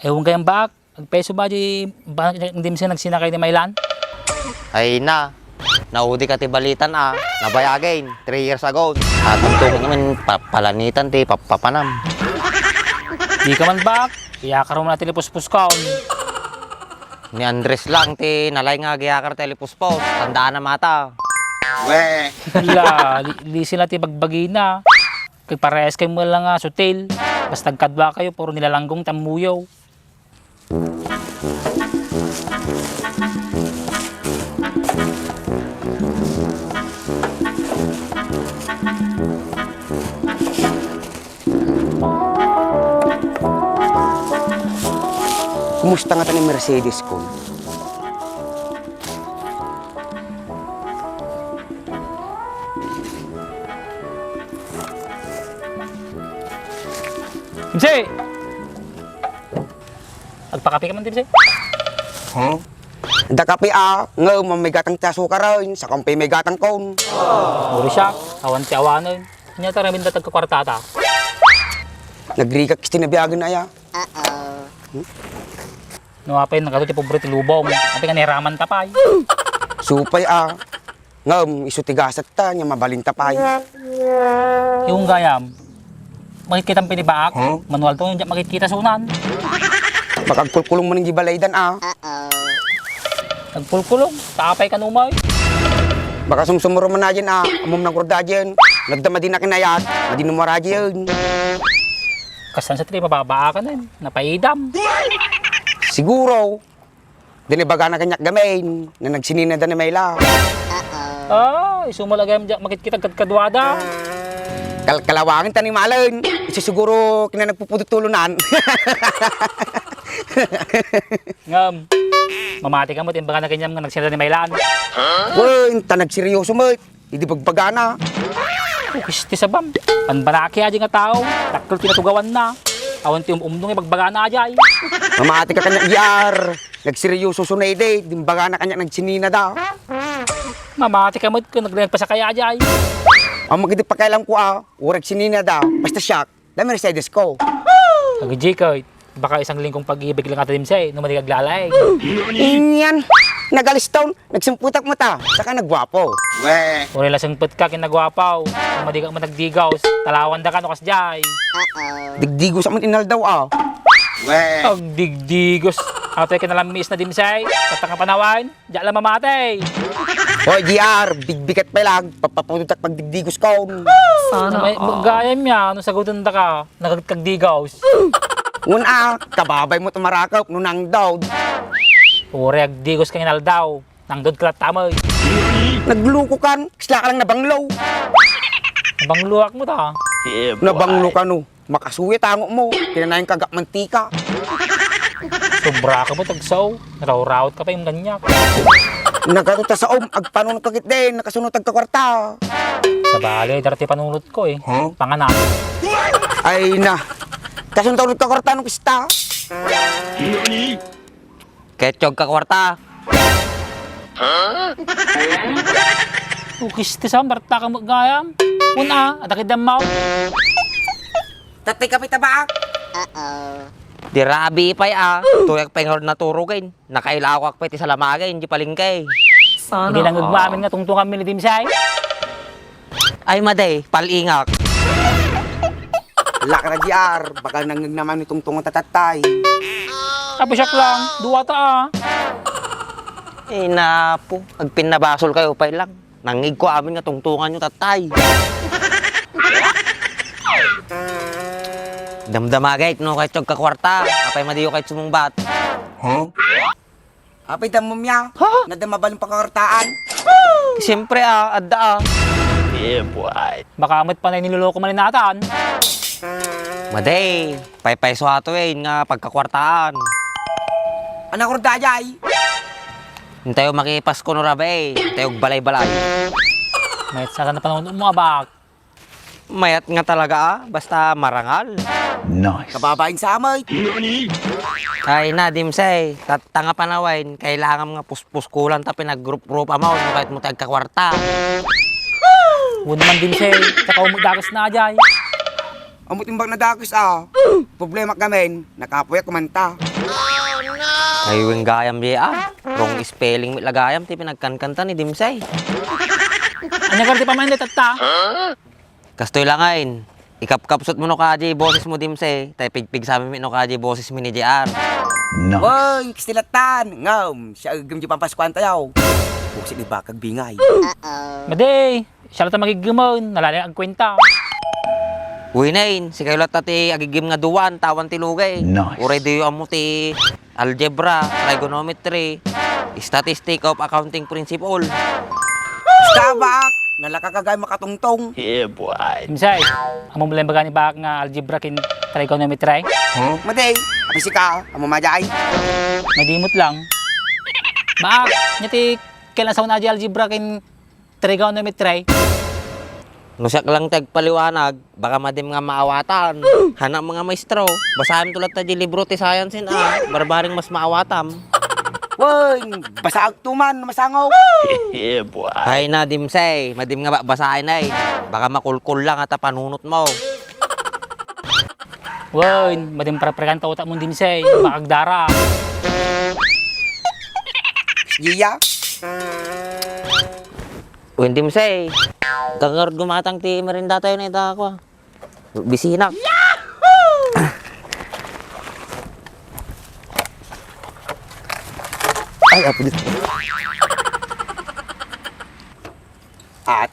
Ewan kayang bak. Ang peso ba di ba hindi mo siya nagsinakay ni Mailan? Ay na, naudi ka ti balitan nabayagin, 3 years ago. Atong naman palanitan ti papanam. Di ka man bak. Kaya karoon na tilipuspus ka. Ni Andres lang ti nalay nga giyakar telepuspos, tandaan na mata. Weh. Wala, di sila ti bagbagi na. Kay parehas kayo mo lang sa hotel. Basta nagkadwa kayo, puro nilalanggong tamuyaw. Kumusta nga ni Mercedes ko? Timsay! Agpakapi ka man, Timsay. Huh? Dakapi nga mamigatang taso ka rin, sa kampi may gatang kon. Muro siya, awan ti awanan. Kanya ta ramin datag kakwartata. Nagrigak kis tinabiyagan na ya. Nuwapay, nakato ti pobre ti lubong. Api ka nihiraman tapay. Supay ngam isu tigasat ta, nya mabalin tapay. Yung gayam, makikita ang pinibaak, manual to yung makikita sunan. Pagkulkulong mo ng gibalaydan Nagpulkulong, tapay ka numay. Baka sumsumuro man na dyan amom ng kurda dyan. Nagdama din na kinayat, madinumara dyan. Kasan sa tri, mababaa ka na yun. Napaidam. Siguro, dinibaga na kanyak gamain, na nagsinina na mayla. Isumalagay makikita kadkadwada. Kalawangin tani malan, isa siguro kina nagpupututulunan. Ngam, mamati ka mo, timbaga na kanyang nga nagsinada ni Mailan. Wen, tanag seryoso mo, hindi pagbagana. Kisti sa bam. Panbaraki aja nga tao. Takkel tinatugawan na. Awan ti umdong ibagbaga na aja. Mamati ka kanyak diyar, nagseryoso sunay de, dimbaga na kanyak nagsinina da. Mamati ka mo, naglayag pa sa kaya aja. Ang magiging pakailam ko urag sinina da, basta shock, na Mercedes ko. Nag-J ka, baka isang lingkong pag-ibig lang ata dimsay, nung maligaglalay. Inyan, nagalistaw, nagsimputak mo ta, saka nagwapo. Weh. Uri lasang put ka, kinagwapaw. Nung madiga mo nagdigaws, talawan da ka no kasjay. Digdigo sa man inal daw Weh. Ang digdigos. Ato'y kinalamiis na dimsay, patang panawan, diyan lang mamatay. Hoy, GR, bigbigat pa lang, papapunutak pagdigdigos ko. May gayam niya, nung sagutan da ka, nagkagdigaws. Kababay mo tumarakap, nunang daw. Uri agdigos kang inaldaw, nang doon kalat tamoy. Nagluko kan, kisla ka lang nabanglaw. Bangluwak mo ta. Nabanglo ka no, makasuwi tango mo, tinanayin kagak mantika. Sobra ka mo tagsaw, naraw-rawat ka pa yung ganyak. Nagkatuta sa agpanunod kakit din, nakasunod agkakwarta. Sa bali, darati panunod ko Panganak. Ay na, kasunod agkakwarta nung kista. Ketchog ka kwarta. Ukis ti sa barta ka magayam. Una, atakid mo. Tatay ka pitabaak. Di rabi pa'y tuyak pengor na turugin. Nakailawak pa'y ti salamagin, di palingkay. Hindi lang nagmamin nga tungtungan mi ni Dimsay. Ay maday, palingak. Laka na GR, baka nangag naman itong tungo tatatay. Tapos lang, duwa ta Napo, agpinabasol kayo pa'y lang. Nangig ko amin nga tungtungan nyo tatay. Damdamagay, no kahit ka kwarta. Apay madiyo kahit sumungbat. Apay damom niya, nadamabalong pagkakartaan. Siyempre adda Baka amat pa na niloloko man natin. Maday, pay so ato nga pagkakwartaan. Anak ko dajay. Hintayo makipas ko no rabe, hintayo balay-balay. May sa na panahon mo abak. Mayat nga talaga basta marangal. Nice. Kababain sa amay. Ay na, Dimsay, tanga panawain, kailangan nga puspuskulan ta pinag-group-group amaw, kahit mo tagkakwarta. Huwag naman Dimsay, tsaka umudagas na ajay. Amot imbang nadakis Problema kami, nakapoy kumanta. Ay, wing gayam di Wrong spelling mit lagayam, ti pinagkankanta ni Dimsay. Anya ka ti pamain tata? Kastoy langain. Ikap-kapsot mo no kaji, boses mo Dimsay. Tay pigpig sa amin no kaji, boses mo ni JR. Woy, kistilatan. Ngam, siya agam di pampaskuan tayo. Buksit ni bakag bingay. Maday, siya lang magigimon, nalalay ang kwenta. Uy nain, si kayo lahat ti agigim nga duwan, tawan ti lugay. Uray di amo ti algebra, trigonometry, statistic of accounting principle. Stabak, nalakakagay makatungtong. Imsay, amo mo lang baga ni bak nga algebra kin trigonometry. Maday, abisi ka, amo majay. Madimot lang. Bak, nya ti kailan sa una algebra kin trigonometry. Nusak lang tagpaliwanag, baka madim nga maawatan. Hanap mga maestro, basahin tulad ta di libro ti science barbaring mas maawatam. Woy, basaag tuman, masangaw. Hay na Dimsay, madim nga basahin ay. Baka makulkul lang at panunot mo. Woy, madim para-paragan ta utak mo din say, bakag dara. Giya. Uy, Dimsay, kangar gumatang ti merinda tayo na ita ako. Bisinak. Ay, apo dito.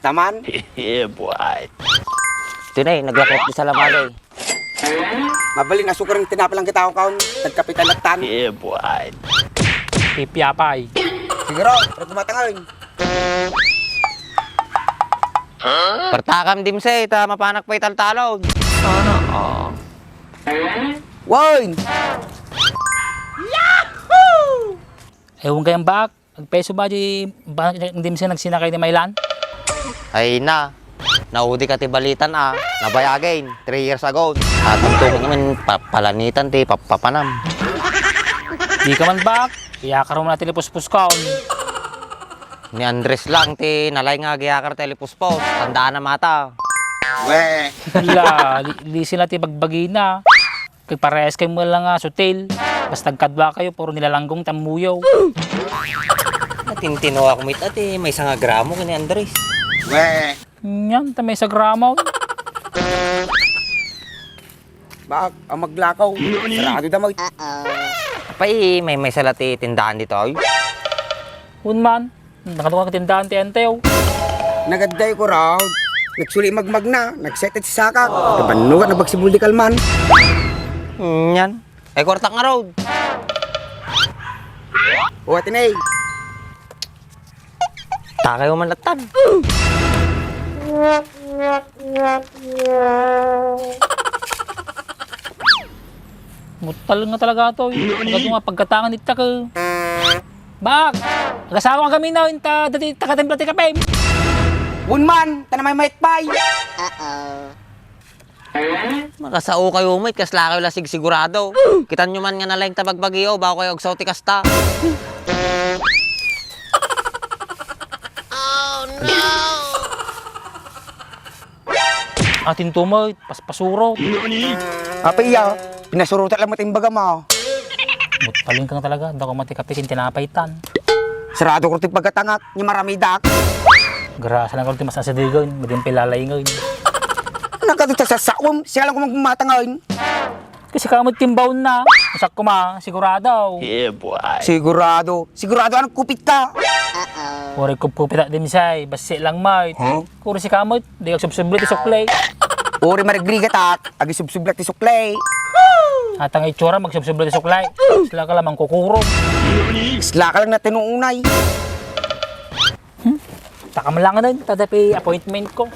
Taman. Ito na naglakot di sa lamagay. Mabali na sukar ng tinapalang kita ako kaon. Tagkapitalatan. Pipiyapay. Siguro, pero tumatangay. Pertakam Dimsay, ta mapanak pa italtalog. Woy! Ewan kayang bak, agpeso ba di ba hindi mo siya nagsinakay ni Mailan? Ay na, naudi ka ti balitan nabayagain, 3 years ago. At ang tumig naman, palanitan ti papanam. Di ka man bak, kaya karoon mo na tilipuspus kaon. Ni Andres lang ti nalay nga giyakar telepuspos, tandaan na mata. Weh! Wala, di sila ti bagbagi na. Kay parehas kayo mo lang nga sutil. Basta nagkadwa kayo, puro nilalanggong tamuyaw. Tintino ako mit ati, may isang gramo ni Andres. Weh! Yan, tamay sa gramaw. Bak, ang maglakaw. Sarado damay. Pay, may salati tindahan dito ay. Unman, nakatunga ka tindahan ti Entew. Nagadday ko raw. Nagsuli magmag na. Nagsetet si Saka. Nabanugat na bagsibul di kalman. Yan. Ay, kwartak nga road. O atinay. Takay mo man latan. Mutal nga talaga ito. Pagkat nga pagkatangan ita ka. Bak, nagasawa ka kami na. Inta, dati takatimpla ti kape. Unman, tanamay maitpay. Makasao kayo umit, kasla kayo lasig sigurado. Kitan nyo man nga nalang tabagbagyo, bako kayo agsaw ti kasta. Atin tumoy, paspasuro. Apa iya? Pinasurutan lang matimbaga mo. Mutaling kang talaga. Hindi ako matikapikin, tinapaitan. Sarado ko rin pagkatangak. Niya marami dak. Grasa lang ko mas nasa digon. Mading pilalay ngayon. Nagkatuta sa saom. Siya lang kung magmatangayin. Kasi kamot timbaw na. Masak ko ma, sigurado. Sigurado. Sigurado anong kupit ka. Kuri kupupita din say, basi lang mait. Kuri si kamot, di ako subsublit isuklay. Uri marigrigat at. Agi subsublak ti suklay. At ang itsura magsubsublit isuklay. Sila ka lamang kukurong. Isla ka lang na tinuunay. Taka mo lang na din, tadapi appointment ko.